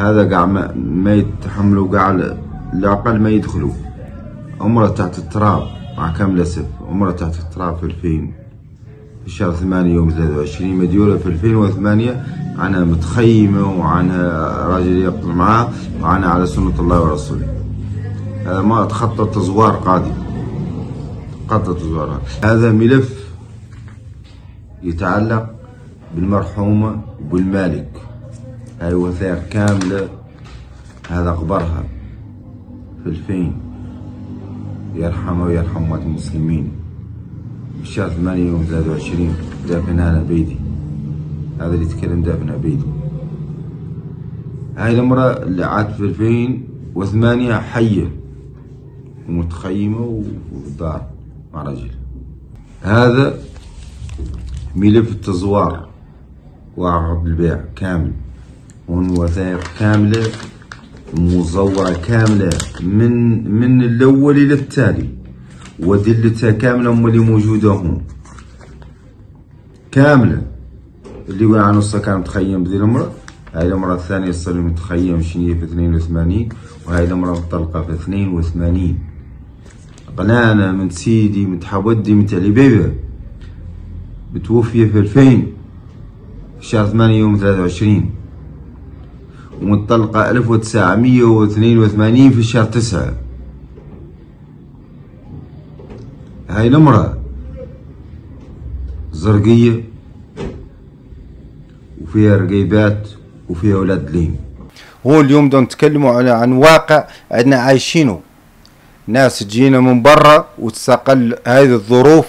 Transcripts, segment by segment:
هذا قاع ما يتحملوا، قاع الأقل ما يدخلوا. عمره تحت التراب مع كامل الأسف، عمره تحت التراب في 2000 في شهر 8 يوم 23 مديولة في 2008، عنها متخيمة وعنها راجل يقتل معاه وعنها على سنة الله ورسوله. هذا ما تخطى تزوار قادم، تخطى تزوار. هذا ملف يتعلق بالمرحومة وبالمالك، هاي وثائق كاملة. هذا أخبرها في 2000 يرحمه ويرحم أموات المسلمين في شهر 8 يوم 23 دافن أنا بيدي. هذا اللي يتكلم دافن بيدي. هاي المرأة اللي عاد في 2008 حية ومتخيمة وفي الدار مع رجل. هذا ملف التزوار وعقد البيع كامل، هون وثائق كاملة مزورة كاملة من الأول إلى التالي، ودلتها كاملة هم اللي موجودة هون كاملة. اللي يقول عن نصها كان متخيم بذي المرأة. هاي المرأة الثانية صار متخيم شنية في 82، وهاي المرأة مطلقة في 82. قنانة من سيدي متحودي متعلبيبة بتوفي في 2000 في شهر 8 يوم 23، ومطلقة 1982 في شهر 9. هاي المرأة زرقية وفيها رقيبات وفيها أولاد لين. هو اليوم بدنا نتكلموا عن واقع عندنا عايشينه، ناس تجينا من برا وتستقل هذه الظروف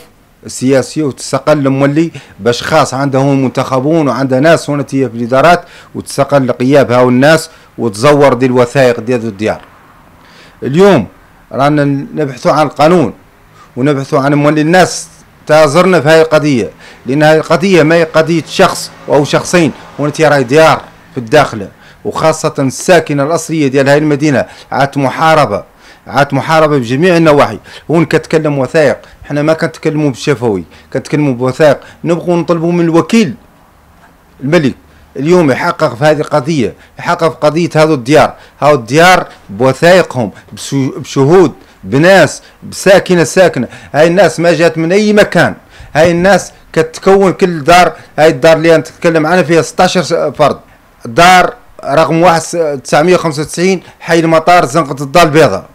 السياسية وتستقل مولي باشخاص عندهم منتخبون وعندها ناس هنا في الإدارات، وتستقل غياب هاو الناس وتزور دي الوثائق ديال الديار. اليوم رانا نبحثوا عن القانون ونبحثوا عن مولي الناس تعذرنا في هاي القضية، لأن هاي القضية ما هي قضية شخص أو شخصين، هنا راهي ديار في الداخل، وخاصة الساكنة الأصلية ديال هاي المدينة عاد محاربة بجميع النواحي. هون كتكلم وثائق، احنا ما كنتكلموا بالشفوي، كنتكلموا بوثائق. نبغوا نطلبوا من الوكيل الملك اليوم يحقق في هذه القضية، يحقق في قضية هذو الديار بوثائقهم، بشهود، بناس ساكنة. هاي الناس ما جات من أي مكان، هاي الناس كتكون كل دار. هاي الدار اللي نتكلم عنها فيها 16 فرد. دار رقم 1995 حي المطار زنقة الدار البيضاء.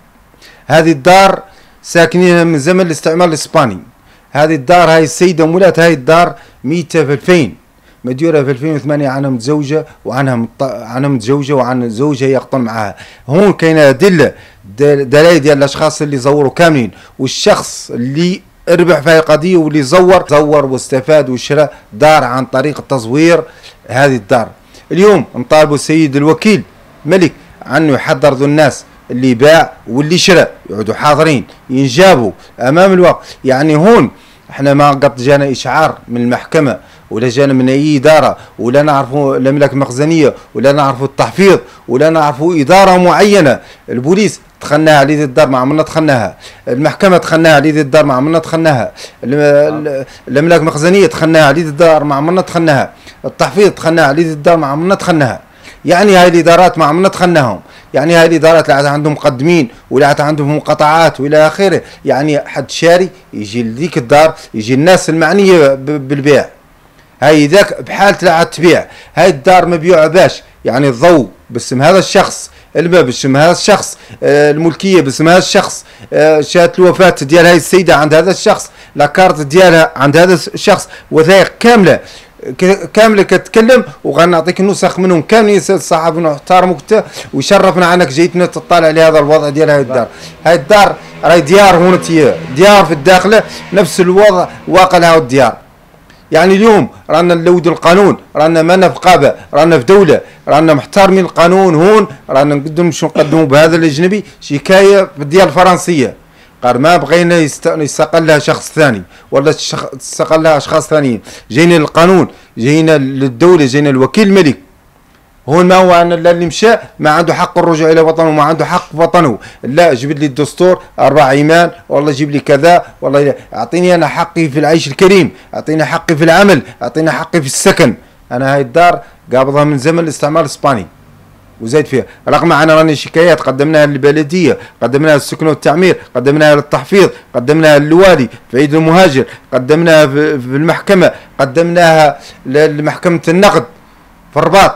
هذه الدار ساكنينها من زمن الاستعمار الإسباني. هذه الدار هاي السيدة مولات هاي الدار ميتة في 2000 مديورة في 2008، عنها متزوجة وعن زوجها يقطن معها. هون كاينة دلائل ديال الأشخاص اللي زوروا كاملين، والشخص اللي ربح في هذه القضية واللي زور واستفاد وشرى دار عن طريق التزوير. هذه الدار اليوم نطالبوا السيد الوكيل ملك عنه يحضر ذو الناس اللي باع واللي شرى، يعودوا حاضرين ينجابوا امام الوقت. يعني هون احنا ما قد جانا اشعار من المحكمه ولا جانا من اي اداره، ولا نعرفوا الاملاك المخزنيه، ولا نعرفوا التحفيظ، ولا نعرفوا اداره معينه. البوليس دخلناها على يد الدار ما عمرنا دخلناها، المحكمه دخلناها على يد الدار ما عمرنا دخلناها، الاملاك المخزنيه دخلناها على يد الدار ما عمرنا دخلناها، التحفيظ دخلناها على يد الدار ما عمرنا دخلناها. يعني هاي الادارات ما عمرنا دخلناهم، يعني هاي الادارات لا عندهم مقدمين ولا عندهم مقاطعات والى اخره. يعني حد شاري يجي لذيك الدار، يجي الناس المعنيه بالبيع، هاي ذاك بحال لا تبيع. هاي الدار مبيوعه باش يعني الضوء باسم هذا الشخص، الباب باسم هذا الشخص، الملكيه باسم هذا الشخص، شهاده الوفاه ديال هاي السيده عند هذا الشخص، لاكارت ديالها عند هذا الشخص، وثائق كامله كتكلم. وغنعطيك النسخ منهم كاملين الصحافه ونحترمك ويشرفنا عنك جيتنا تطلع على هذا الوضع ديال هاي الدار. هاي الدار راهي ديار هنا ديار في الداخله، نفس الوضع واقع لها الديار. يعني اليوم رانا نلود القانون، رانا مانا في قابه، رانا في دوله، رانا محترمين القانون. هون رانا نقدموا بهذا الاجنبي شكايه ديال الفرنسيه، قال ما بغينا يستقلها شخص ثاني ولا تستقلها اشخاص ثانيين. جينا للقانون، جينا للدوله، جينا الوكيل الملك. هون ما هو أن اللي مشى ما عنده حق الرجوع الى وطنه، ما عنده حق وطنه. لا جيب لي الدستور 4 ايمان، والله جيب لي كذا، والله اعطيني انا حقي في العيش الكريم، اعطيني حقي في العمل، اعطيني حقي في السكن. انا هاي الدار قابضها من زمن الاستعمار الاسباني، وزايد فيها، رغم أن راني شكايات قدمناها للبلدية، قدمناها للسكن والتعمير، قدمناها للتحفيظ، قدمناها للوالي في عيد المهاجر، قدمناها في المحكمة، قدمناها لمحكمة النقد في الرباط،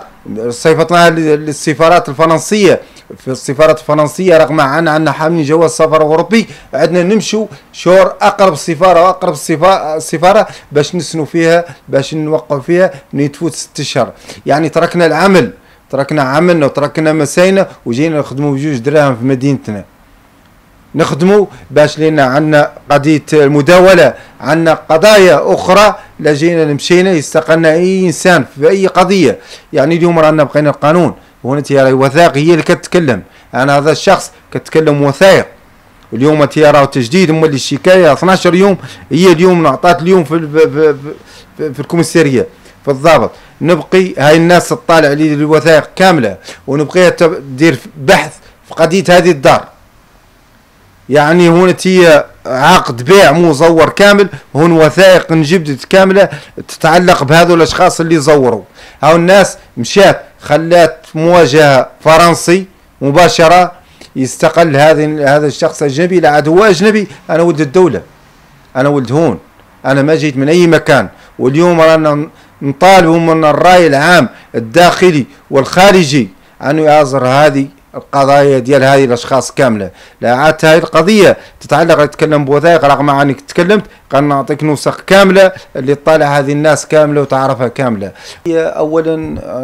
صيفطناها للسفارات الفرنسية. في السفارات الفرنسية رغم أن عندنا حاملين جواز سفر أوروبي، عندنا نمشوا شهور أقرب سفارة وأقرب سفارة باش نسنوا فيها، باش نوقعوا فيها نتفوت 6 أشهر. يعني تركنا العمل، تركنا عملنا وتركنا مساينا وجينا نخدموا بجوج دراهم في مدينتنا، نخدموا باش لنا عندنا قضية المداولة، عندنا قضايا أخرى لا جينا مشينا يستقلنا أي إنسان في أي قضية. يعني اليوم رانا بقينا القانون، وهنا تيرى وثائق هي اللي كتتكلم، أنا هذا الشخص كتكلم وثائق. واليوم تيرى تجديد مولي الشكاية 12 يوم، هي اليوم نعطات اليوم في الكوميسارية في الضابط. نبقي هاي الناس تطالع لي الوثائق كاملة، ونبقيها تدير بحث في قضية هذه الدار. يعني هنا تي عقد بيع مزور كامل، هون وثائق انجبدت كاملة تتعلق بهذو الأشخاص اللي زوروا. هاو الناس مشات خلات مواجهة فرنسي مباشرة يستقل هذا الشخص أجنبي. لا عاد هو أجنبي، أنا ولد الدولة، أنا ولد هون، أنا ما جيت من أي مكان. واليوم رانا نطالبوا من الرأي العام الداخلي والخارجي أنه يعذر هذه القضايا ديال هذه الاشخاص كامله. لا عاد هذه القضيه تتعلق تتكلم بوثائق، رغم انك تكلمت قال نعطيك نسخ كامله اللي تطالع هذه الناس كامله وتعرفها كامله. هي اولا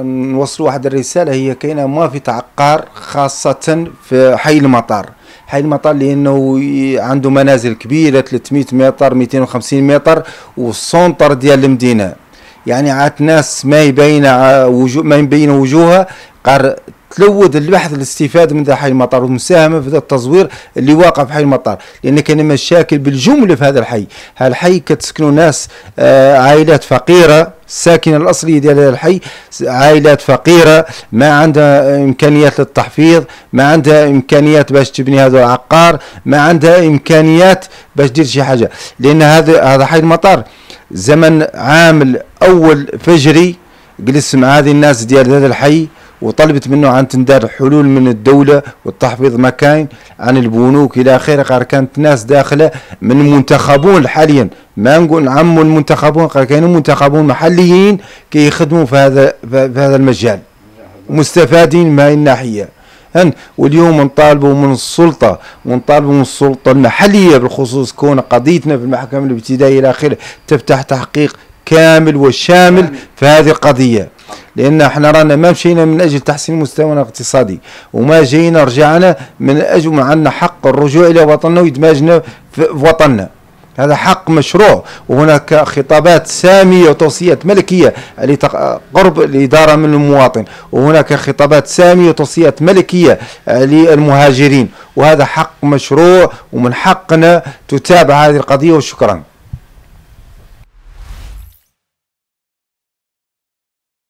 نوصل واحد الرساله، هي كاينه موافقه عقار خاصه في حي المطار. حي المطار لانه عنده منازل كبيره 300 متر 250 متر والسونتر ديال المدينه. يعني عاد ناس ما يبين وجوهها قال تلود البحث الاستفاده من ذا حي المطار والمساهمه في ذا التزوير اللي واقع في حي المطار، لان كاين مشاكل بالجمله في هذا الحي. هذا الحي كتسكنوا ناس عائلات فقيره، الساكنه الاصليه ديال هذا الحي عائلات فقيره ما عندها امكانيات للتحفيظ، ما عندها امكانيات باش تبني هذا العقار، ما عندها امكانيات باش دير شي حاجه. لان هذا حي المطار زمن عام اول فجري جلس مع هذه الناس ديال هذا الحي وطلبت منه عن تندار حلول من الدولة والتحفيظ مكاين عن البنوك إلى آخره. قال كانت ناس داخلة من المنتخبون حاليا، ما نقول نعموا المنتخبون، قال كانوا منتخبون محليين كي يخدموا في هذا المجال مستفادين من هذه الناحية. واليوم نطالبوا من السلطة ونطالبوا من السلطة المحلية بالخصوص كون قضيتنا في المحكمة الابتدائية إلى آخره تفتح تحقيق كامل وشامل في هذه القضية. لان احنا رانا ما مشينا من اجل تحسين مستوانا الاقتصادي، وما جينا رجعنا من اجل عندنا حق الرجوع الى وطننا وادماجنا في وطننا. هذا حق مشروع، وهناك خطابات ساميه وتوصيات ملكيه قرب الاداره من المواطن، وهناك خطابات ساميه وتوصيات ملكيه للمهاجرين، وهذا حق مشروع ومن حقنا تتابع هذه القضيه. وشكرا.